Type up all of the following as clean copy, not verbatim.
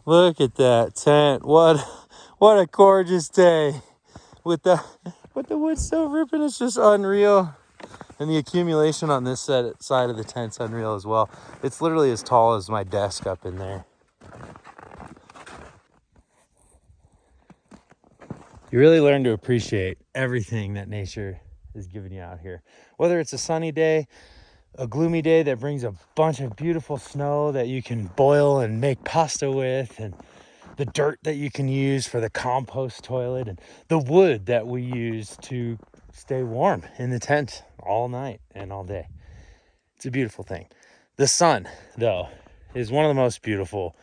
Look at that tent. What a gorgeous day with the wood stove ripping. It's just unreal. And the accumulation on this side of the tent's unreal as well. It's literally as tall as my desk up in there. You really learn to appreciate everything that nature is giving you out here. Whether it's a sunny day, a gloomy day that brings a bunch of beautiful snow that you can boil and make pasta with, and the dirt that you can use for the compost toilet, and the wood that we use to stay warm in the tent all night and all day. It's a beautiful thing. The sun, though, is one of the most beautiful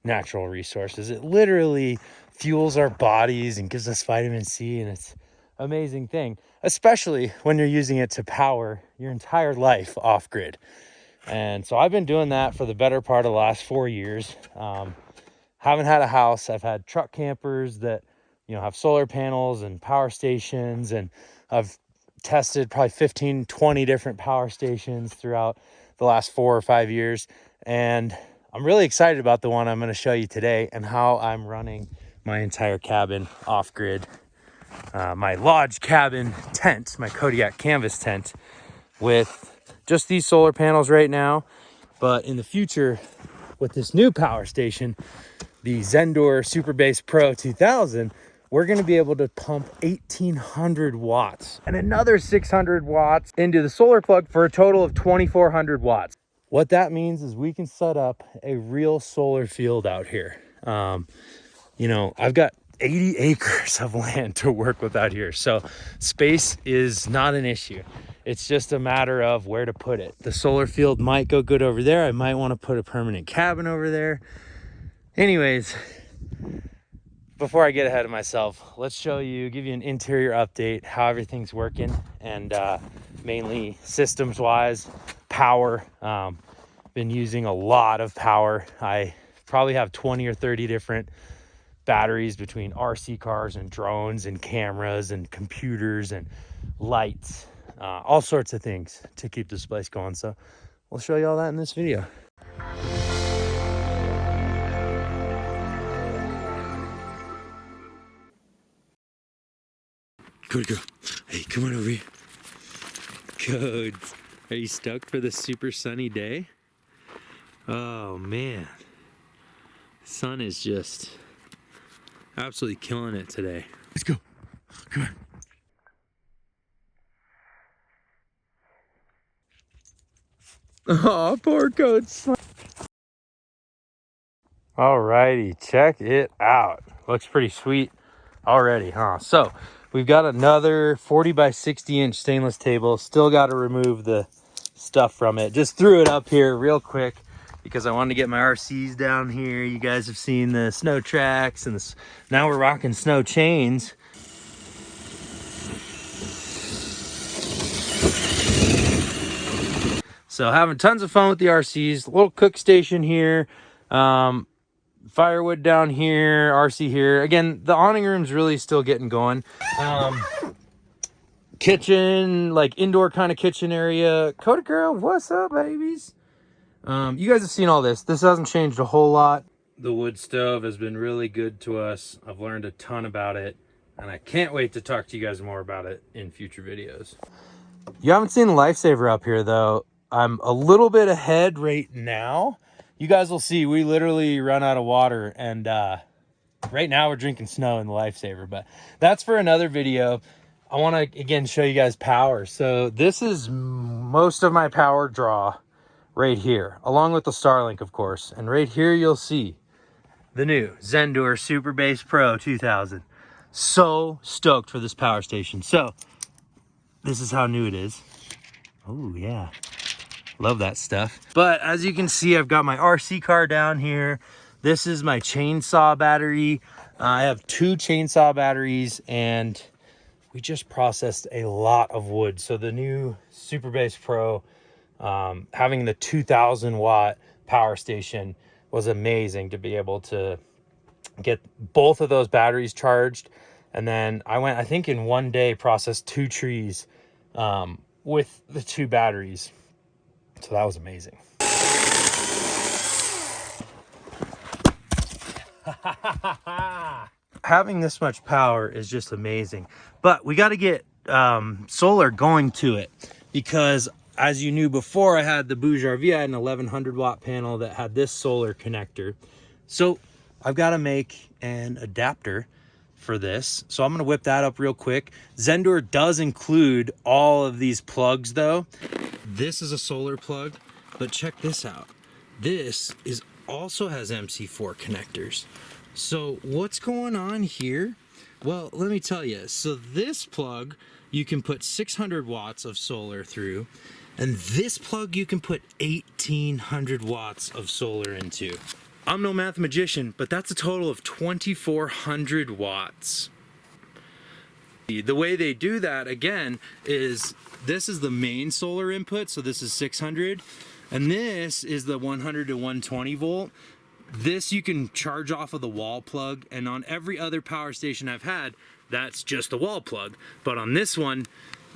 natural resources. It literally fuels our bodies and gives us vitamin C, and it's an amazing thing, especially when you're using it to power your entire life off grid. And so I've been doing that for the better part of the last 4 years. Haven't had a house. I've had truck campers that, have solar panels and power stations, and I've tested probably 15, 20 different power stations throughout the last 4 or 5 years. And I'm really excited about the one I'm going to show you today and how I'm running my entire cabin off grid. My lodge cabin tent, my Kodiak canvas tent, with just these solar panels right now. But in the future, with this new power station, the Zendor Super Base Pro 2000, we're going to be able to pump 1,800 watts and another 600 watts into the solar plug for a total of 2,400 watts. What that means is we can set up a real solar field out here. I've got 80 acres of land to work with out here, so space is not an issue. It's just a matter of where to put it. The solar field might go good over there. I might want to put a permanent cabin over there. Anyways, before I get ahead of myself, let's give you an interior update, how everything's working, and mainly systems wise, power. Been using a lot of power. I probably have 20 or 30 different batteries between RC cars and drones and cameras and computers and lights, all sorts of things to keep this place going. So we'll show you all that in this video. Good girl. Hey, come on over here. Codes. Are you stoked for this super sunny day? Oh man. Sun is just absolutely killing it today. Let's go. Come on. Oh, poor Codes. Alrighty, check it out. Looks pretty sweet already, huh? So we've got another 40 by 60 inch stainless table. Still got to remove the stuff from it. Just threw it up here real quick because I wanted to get my RCs down here. You guys have seen the snow tracks, and now we're rocking snow chains. So having tons of fun with the RCs. Little cook station here. Firewood down here, RC here. Again, the awning room's really still getting going. Kitchen, like indoor kind of kitchen area. Coda girl, what's up, babies? You guys have seen all this. This hasn't changed a whole lot. The wood stove has been really good to us. I've learned a ton about it, and I can't wait to talk to you guys more about it in future videos. You haven't seen the lifesaver up here, though. I'm a little bit ahead right now. You guys will see we literally run out of water, and right now we're drinking snow in the lifesaver, but that's for another video. I want to again show you guys power. So this is most of my power draw right here, along with the Starlink, of course. And right here you'll see the new Zendor Super Base Pro 2000. So stoked for this power station. So this is how new it is. Oh yeah, love that stuff. But as you can see, I've got my RC car down here. This is my chainsaw battery. I have 2 chainsaw batteries, and we just processed a lot of wood. So the new Super Base Pro, having the 2000 watt power station was amazing to be able to get both of those batteries charged. And then I think in one day processed 2 trees with the 2 batteries. So that was amazing. Having this much power is just amazing, but we got to get solar going to it, because as you knew before, I had the Bouge RV. I had an 1100 watt panel that had this solar connector. So I've got to make an adapter for this. So I'm going to whip that up real quick. Zendor does include all of these plugs though. This is a solar plug, but check this out. This is also has MC4 connectors. So what's going on here? Well, let me tell you. So this plug, you can put 600 watts of solar through, and this plug you can put 1800 watts of solar into. I'm no math magician, but that's a total of 2400 watts. The way they do that, again, is this is the main solar input, so this is 600, and this is the 100 to 120 volt. This you can charge off of the wall plug, and on every other power station I've had, that's just the wall plug. But on this one,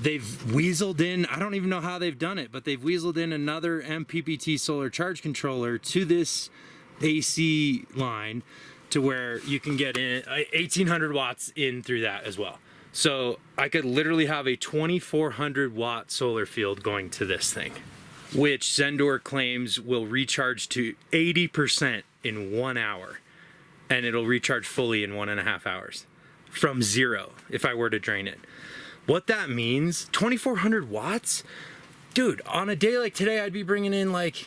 they've weaseled in, I don't even know how they've done it, but they've weaseled in another MPPT solar charge controller to this AC line to where you can get in 1800 watts in through that as well. So I could literally have a 2400 watt solar field going to this thing, which Zendor claims will recharge to 80% in 1 hour, and it'll recharge fully in 1.5 hours from zero if I were to drain it. What that means, 2400 watts? Dude, on a day like today, I'd be bringing in like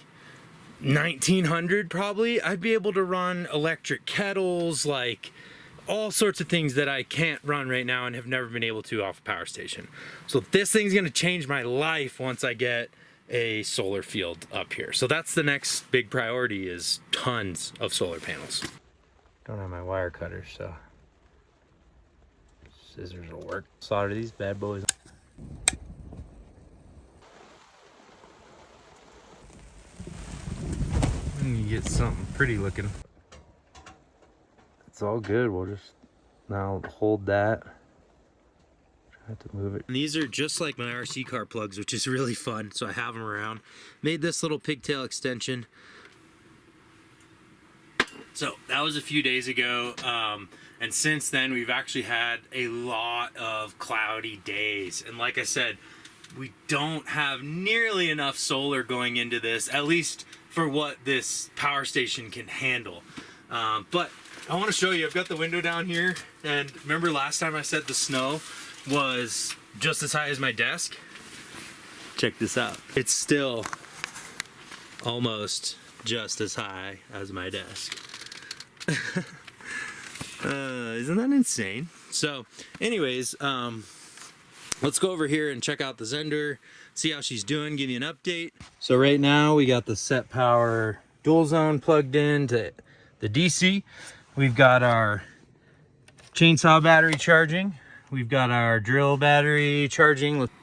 1900 probably. I'd be able to run electric kettles, like all sorts of things that I can't run right now and have never been able to off a power station. So this thing's gonna change my life once I get a solar field up here. So that's the next big priority, is tons of solar panels. Don't have my wire cutter, so scissors will work. Solder these bad boys. And you get something pretty looking. It's all good. We'll just now hold that. Try to move it. And these are just like my RC car plugs, which is really fun. So I have them around. Made this little pigtail extension. So that was a few days ago. And since then, we've actually had a lot of cloudy days. And like I said, we don't have nearly enough solar going into this, at least for what this power station can handle. But I want to show you, I've got the window down here, and remember last time I said the snow was just as high as my desk? Check this out. It's still almost just as high as my desk. Isn't that insane? So anyways, let's go over here and check out the Zendor, see how she's doing, give you an update. So right now we got the set power dual zone plugged in to the DC. We've got our chainsaw battery charging. We've got our drill battery charging. Looks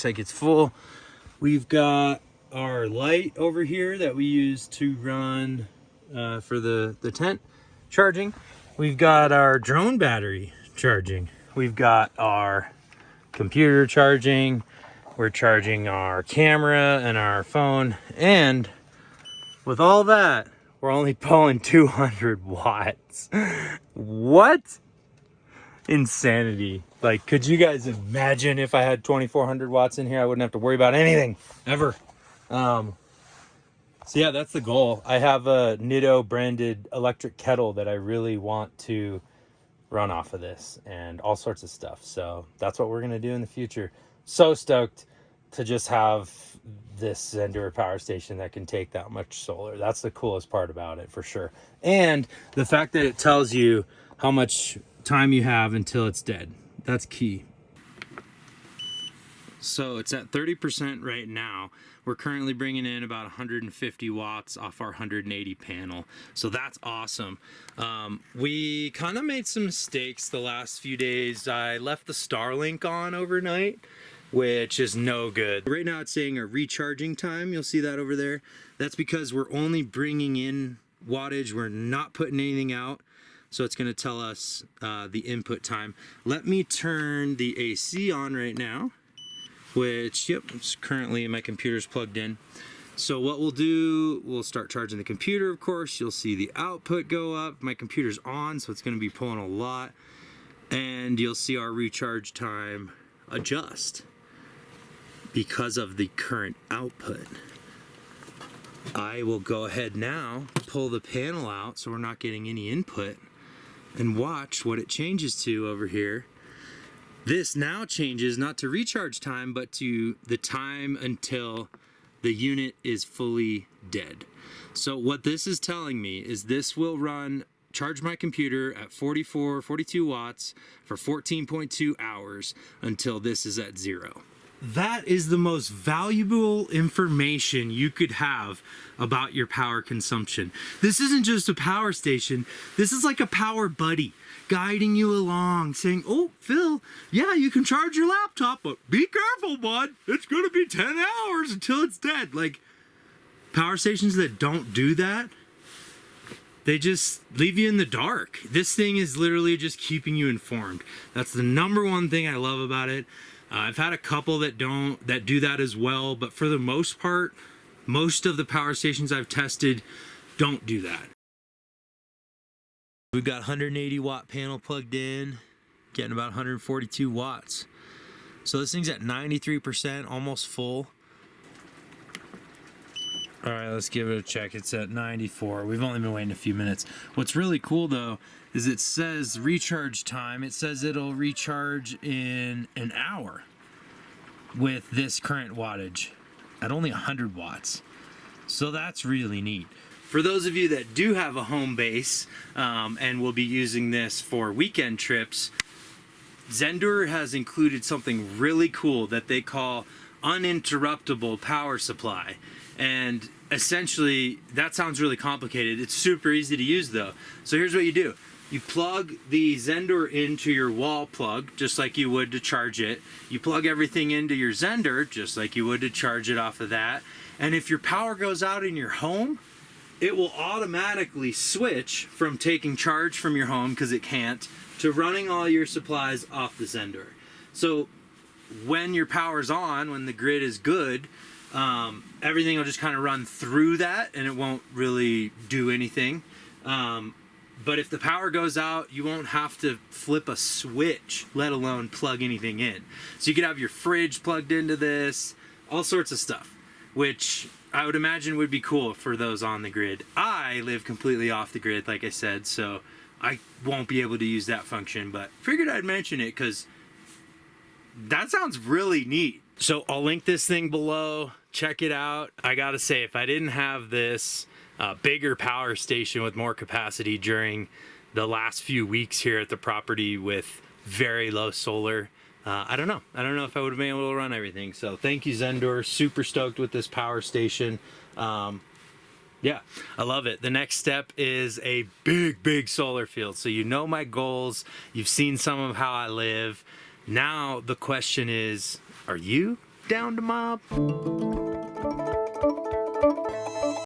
like it's full. We've got our light over here that we use to run for the tent charging. We've got our drone battery charging. We've got our computer charging. We're charging our camera and our phone. And with all that, we're only pulling 200 watts. What? Insanity. Like, could you guys imagine if I had 2400 watts in here? I wouldn't have to worry about anything ever. So yeah, that's the goal. I have a Nitto branded electric kettle that I really want to run off of this and all sorts of stuff. So that's what we're going to do in the future. So stoked to just have this Zendor power station that can take that much solar. That's the coolest part about it, for sure. And the fact that it tells you how much time you have until it's dead. That's key. So it's at 30% right now. We're currently bringing in about 150 watts off our 180 panel. So that's awesome. We kind of made some mistakes the last few days. I left the Starlink on overnight, which is no good. Right now it's saying a recharging time. You'll see that over there. That's because we're only bringing in wattage. We're not putting anything out. So it's gonna tell us the input time. Let me turn the AC on right now, which, yep, it's currently my computer's plugged in. So what we'll do, we'll start charging the computer, of course. You'll see the output go up. My computer's on, so it's gonna be pulling a lot. And you'll see our recharge time adjust because of the current output. I will go ahead now, pull the panel out so we're not getting any input, and watch what it changes to over here. This now changes not to recharge time, but to the time until the unit is fully dead. So what this is telling me is this will charge my computer at 42 watts for 14.2 hours until this is at 0. That is the most valuable information you could have about your power consumption. This isn't just a power station. This is like a power buddy guiding you along, saying, oh, Phil, yeah, you can charge your laptop, but be careful, bud. It's gonna be 10 hours until it's dead. Like, power stations that don't do that, they just leave you in the dark. This thing is literally just keeping you informed. That's the number one thing I love about it. I've had a couple that do that as well, but for the most part, most of the power stations I've tested don't do that. We've got 180 watt panel plugged in, getting about 142 watts. So this thing's at 93%, almost full. All right, let's give it a check. It's at 94. We've only been waiting a few minutes. What's really cool though, is it says recharge time. It says it'll recharge in an hour with this current wattage at only 100 watts. So that's really neat. For those of you that do have a home base and will be using this for weekend trips, Zendure has included something really cool that they call Uninterruptible power supply. And essentially, that sounds really complicated. It's super easy to use though. So here's what you do. You plug the Zendure into your wall plug, just like you would to charge it. You plug everything into your Zendure, just like you would to charge it off of that. And if your power goes out in your home, it will automatically switch from taking charge from your home, because it can't, to running all your supplies off the Zendure. So when your power's on, when the grid is good, everything will just kind of run through that and it won't really do anything. But if the power goes out, you won't have to flip a switch, let alone plug anything in. So you could have your fridge plugged into this, all sorts of stuff, which I would imagine would be cool for those on the grid. I live completely off the grid, like I said, so I won't be able to use that function, but figured I'd mention it because that sounds really neat. So I'll link this thing below. Check it out. I gotta say, if I didn't have this bigger power station with more capacity during the last few weeks here at the property with very low solar, I don't know if I would have been able to run everything. So thank you, Zendure. Super stoked with this power station. Yeah, I love it. The next step is a big solar field. So you know my goals. You've seen some of how I live. Now the question is, are you down to mob?